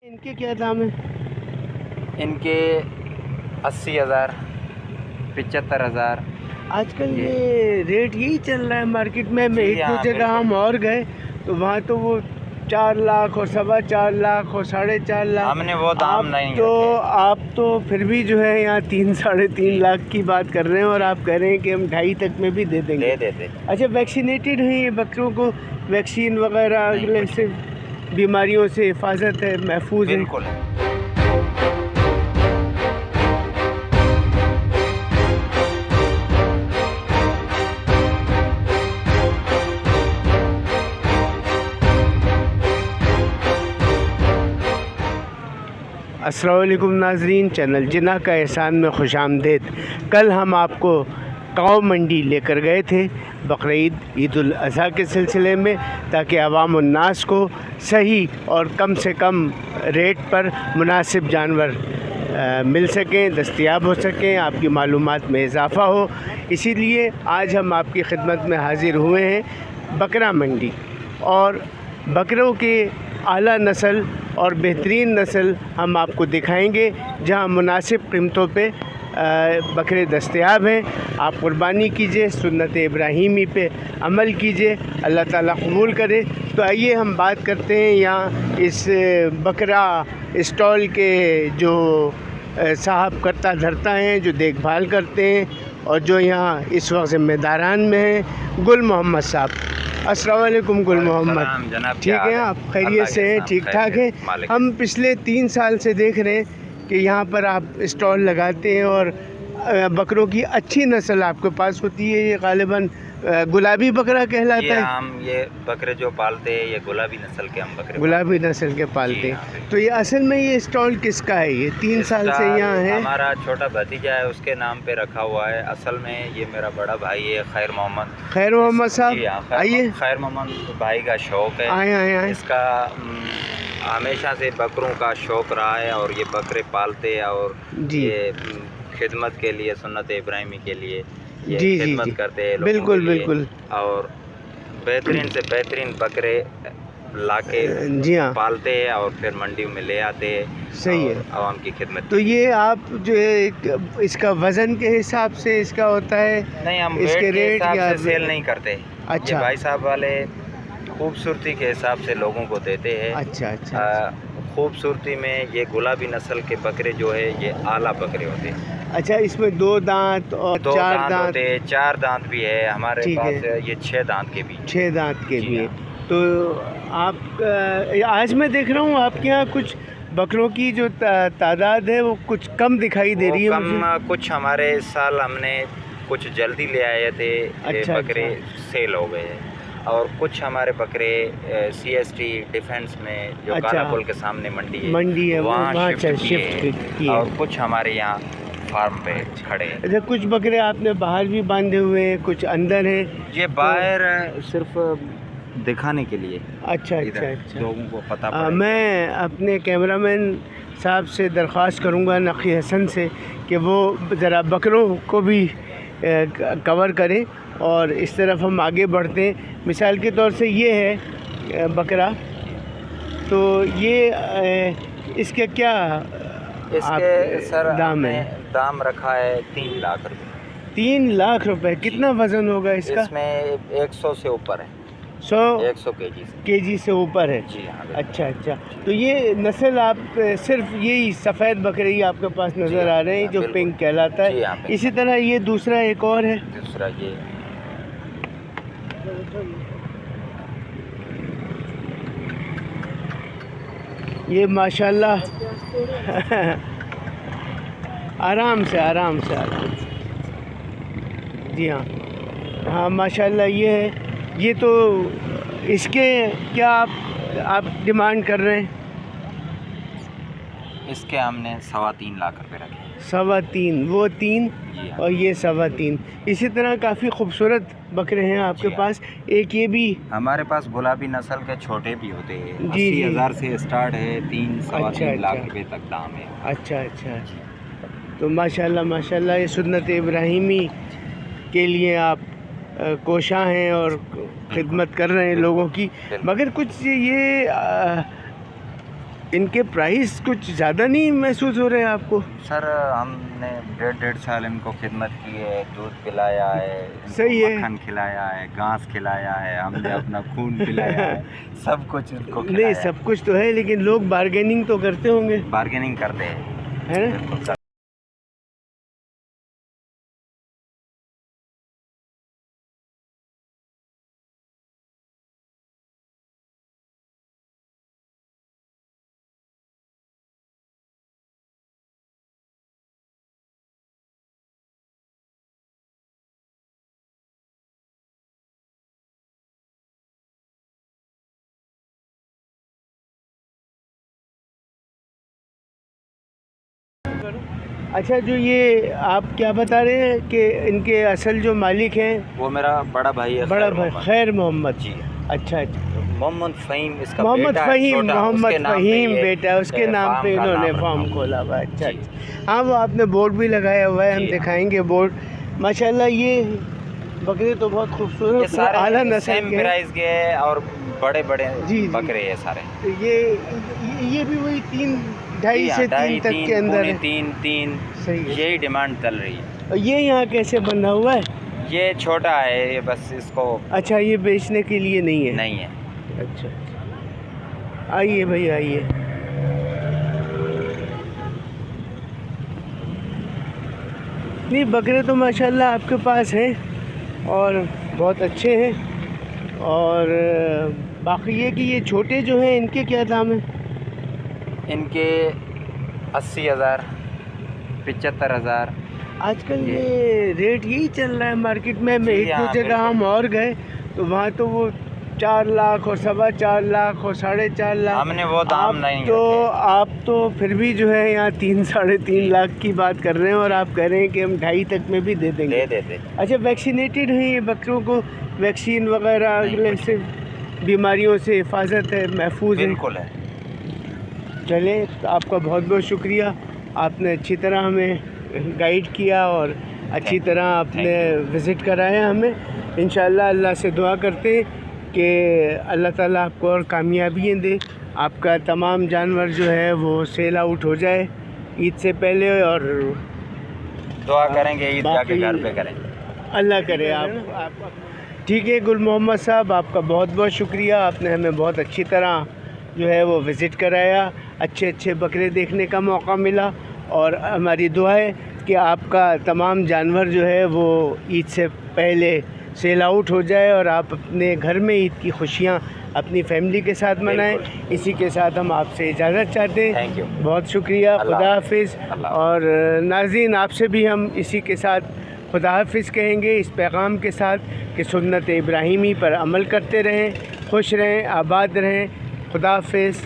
इनके क्या दाम है? इनके 80,000, 75,000। आजकल ये रेट यही चल रहा है मार्केट में। मैं एक दो जगह हम और गए तो वहाँ तो वो 4 लाख और 4.25 लाख और 4.5 लाख। हमने वो दाम नहीं तो रखे। आप तो फिर भी जो है यहाँ 3-3.5 लाख की बात कर रहे हैं और आप कह रहे हैं कि हम 2.5 तक में भी दे देंगे। दे देते। अच्छा, वैक्सीनेटेड हैं ये बकरों को? वैक्सीन वगैरह अगले से बीमारियों से हिफाजत है, महफूज है? बिल्कुल है। अस्सलाम वालेकुम नाजरीन, चैनल जिन्ना का एहसान में खुशामदीद। कल हम आपको काऊ मंडी लेकर गए थे बकरीद ईद उल अज़हा के सिलसिले में, ताकि अवाम उन्नास को सही और कम से कम रेट पर मुनासिब जानवर मिल सकें, दस्तयाब हो सकें, आपकी मालूमात में इजाफ़ा हो। इसीलिए आज हम आपकी खिदमत में हाज़िर हुए हैं बकरा मंडी, और बकरों के आला नस्ल और बेहतरीन नस्ल हम आपको दिखाएंगे, जहां मुनासिब कीमतों पे बकरे दस्तयाब हैं। आप कुर्बानी कीजिए, सुन्नत इब्राहीमी पे अमल कीजिए, अल्लाह ताला कबूल करे। तो आइए हम बात करते हैं यहाँ इस बकरा स्टॉल के जो साहब करता धरता हैं, जो देखभाल करते हैं और जो यहाँ इस वक्त ज़िम्मेदारान में हैं, गुल मोहम्मद साहब। अस्सलाम वालेकुम गुल मोहम्मद, ठीक है? आप खैरियत से हैं? ठीक ठाक हैं? हम पिछले 3 साल से देख रहे हैं कि यहाँ पर आप स्टॉल लगाते हैं और बकरों की अच्छी नस्ल आपके पास होती है। ये गालिबन गुलाबी बकरा कहलाता है। हम ये बकरे जो पालते हैं ये गुलाबी नस्ल के हम बकरे, गुलाबी नस्ल के पालते हैं। तो ये असल में ये स्टॉल किसका है? ये 3 साल से यहाँ है। हमारा छोटा भतीजा है, उसके नाम पे रखा हुआ है। असल में ये मेरा बड़ा भाई है, खैर मोहम्मद। खैर मोहम्मद साहब आइए। खैर मोहम्मद भाई का शौक़ है। आए। इसका हमेशा से बकरों का शौक़ रहा है और ये बकरे पालते हैं और ये खिदमत के लिए, सुन्नत इब्राहीमी के लिए ये खिदमत करते हैं लोगों बिल्कुल के लिए। बिल्कुल। और बेहतरीन से बेहतरीन बकरे लाके जी हाँ पालते हैं और फिर मंडी में ले आते हैं। सही है, आवाम की खिदमत। तो ये आप जो है इसका वज़न के हिसाब से इसका होता है? नहीं, हम इसके रेट से सेल नहीं करते। अच्छा, भाई साहब वाले खूबसूरती के हिसाब से लोगों को देते हैं। अच्छा। खूबसूरती में ये गुलाबी नस्ल के बकरे जो है ये आला बकरे होते हैं। अच्छा, इसमें 2 दांत और 4 दांत होते हैं। 4 दांत भी है हमारे पास है। ये 6 दांत के भी 6 दांत के भी है। तो आप आज मैं देख रहा हूँ आपके यहाँ कुछ बकरों की जो तादाद है वो कुछ कम दिखाई दे रही है मुझे। कुछ हमारे इस साल हमने कुछ जल्दी ले आए थे। अच्छा, बकरे सेल हो गए हैं और कुछ हमारे बकरे CST डिफेंस में जो कालापुल के सामने मंडी है वहाँ शिफ्ट किए और कुछ हमारे यहाँ फार्म पे खड़े हैं। अच्छा, कुछ बकरे आपने बाहर भी बांधे हुए हैं, कुछ अंदर हैं? ये बाहर सिर्फ दिखाने के लिए। अच्छा, लोगों को पता पड़े। मैं अपने कैमरामैन साहब से दरख्वास्त करूंगा, नक़ी हसन से, कि वो ज़रा बकरों को भी कवर करें और इस तरफ हम आगे बढ़ते हैं। मिसाल के तौर से ये है बकरा, तो ये इसके क्या सर दाम है? दाम रखा है 3 लाख रुपए। 3 लाख रुपए। कितना वज़न होगा इसका? इसमें 100 से ऊपर है। 100 केजी से ऊपर है। जी हाँ। अच्छा, तो ये नस्ल आप सिर्फ यही सफ़ेद बकरे ही आपके पास नज़र आ रहे हैं जो पिंक कहलाता है? इसी तरह ये दूसरा एक और है। दूसरा ये माशाल्लाह आराम से जी हाँ माशाल्लाह ये है। ये तो इसके क्या आप डिमांड कर रहे हैं? इसके हमने 3.25 लाख रुपए रखे। 3.25, वो 3 और ये 3.25। इसी तरह काफ़ी खूबसूरत बकरे हैं आपके पास। एक ये भी हमारे पास गुलाबी नस्ल के छोटे भी होते हैं। 80,000 से स्टार्ट है, 3-3.25 लाख रुपए तक दाम है। अच्छा। तो माशाल्लाह ये सुन्नत इब्राहीमी के लिए आप कोशा हैं और खिदमत कर रहे हैं लोगों की। मगर कुछ ये इनके प्राइस कुछ ज़्यादा नहीं महसूस हो रहे हैं आपको? सर हमने 1.5 साल इनको खिदमत की है, दूध पिलाया है, सही है, मक्खन खिलाया है, घास खिलाया है, हमने अपना खून पिलाया है, सब कुछ इनको खिलाया नहीं सब कुछ तो है, लेकिन लोग बार्गेनिंग तो करते होंगे, बार्गेनिंग करते हैं, है ना? बिल्कुल सर। अच्छा, जो ये आप क्या बता रहे हैं कि इनके असल जो मालिक हैं वो मेरा बड़ा भाई है, बड़ा भाई खैर मोहम्मद जी। अच्छा अच्छा, मोहम्मद फ़हीम इसका मोहम्मद बेटा है, फ़हीम, छोटा, मोहम्मद उसके नाम पे फ़हीम ये, बेटा, उसके नाम फार्म पे का इन्होंने नाम फार्म रखा खोला हुआ है। अच्छा जी। अच्छा, हाँ वो आपने बोर्ड भी लगाया हुआ है, हम जी, दिखाएंगे बोर्ड। माशाल्लाह ये बकरे तो बहुत ये खूबसूरत सारे आला नस्ल सेम के हैं। प्राइस के हैं और बड़े बड़े जी, बकरे हैं सारे। तो ये भी वही 2.5 जी हाँ, से 3 तक के अंदर है। तीन सही है। यही डिमांड चल रही है। और ये यहाँ कैसे बना हुआ है? ये छोटा है, ये बस इसको अच्छा, ये बेचने के लिए नहीं है? नहीं है। अच्छा, आइए भाई आइए। नहीं बकरे तो माशाल्लाह आपके पास हैं और बहुत अच्छे हैं, और बाकी ये कि ये छोटे जो हैं इनके क्या दाम हैं? इनके 80,000 75,000 आजकल ये रेट यही चल रहा है मार्केट में। मैं एक दो जगह हम और गए तो वहाँ तो वो 4 लाख और 4.25 लाख और 4.5 लाख। हमने वो दाम नहीं तो रखे। आप तो फिर भी जो है यहाँ 3 साढ़े 3 लाख की बात कर रहे हैं, और आप कह रहे हैं कि हम 2.5 तक में भी दे देंगे। दे देते। अच्छा, वैक्सीनेटेड हैं ये बकरों को? वैक्सीन वगैरह अगले से बीमारियों से हिफाजत है, महफूज है? बिल्कुल है। चले, तो आपका बहुत बहुत शुक्रिया, आपने अच्छी तरह हमें गाइड किया और अच्छी तरह आपने विज़िट कराया हमें। इंशाअल्लाह अल्लाह से दुआ करते हैं कि अल्लाह ताला आपको और कामयाबियाँ दे, आपका तमाम जानवर जो है वो सेल आउट हो जाए ईद से पहले, और दुआ करेंगे ईद जाके घर पे करें, अल्लाह करे। आप ठीक है गुल मोहम्मद साहब, आपका बहुत बहुत शुक्रिया, आपने हमें बहुत अच्छी तरह जो है वो विज़िट कराया, अच्छे अच्छे बकरे देखने का मौका मिला, और हमारी दुआ है कि आपका तमाम जानवर जो है वो ईद से पहले सेल आउट हो जाए और आप अपने घर में ईद की खुशियाँ अपनी फैमिली के साथ मनाएं। इसी के साथ हम आपसे इजाज़त चाहते हैं। थैंक यू, बहुत शुक्रिया, खुदा हाफिज़। और नाज़रीन, आपसे भी हम इसी के साथ खुदा हाफिज़ कहेंगे, इस पैगाम के साथ कि सुन्नत इब्राहीमी पर अमल करते रहें, खुश रहें, आबाद रहें। खुदा हाफिज़।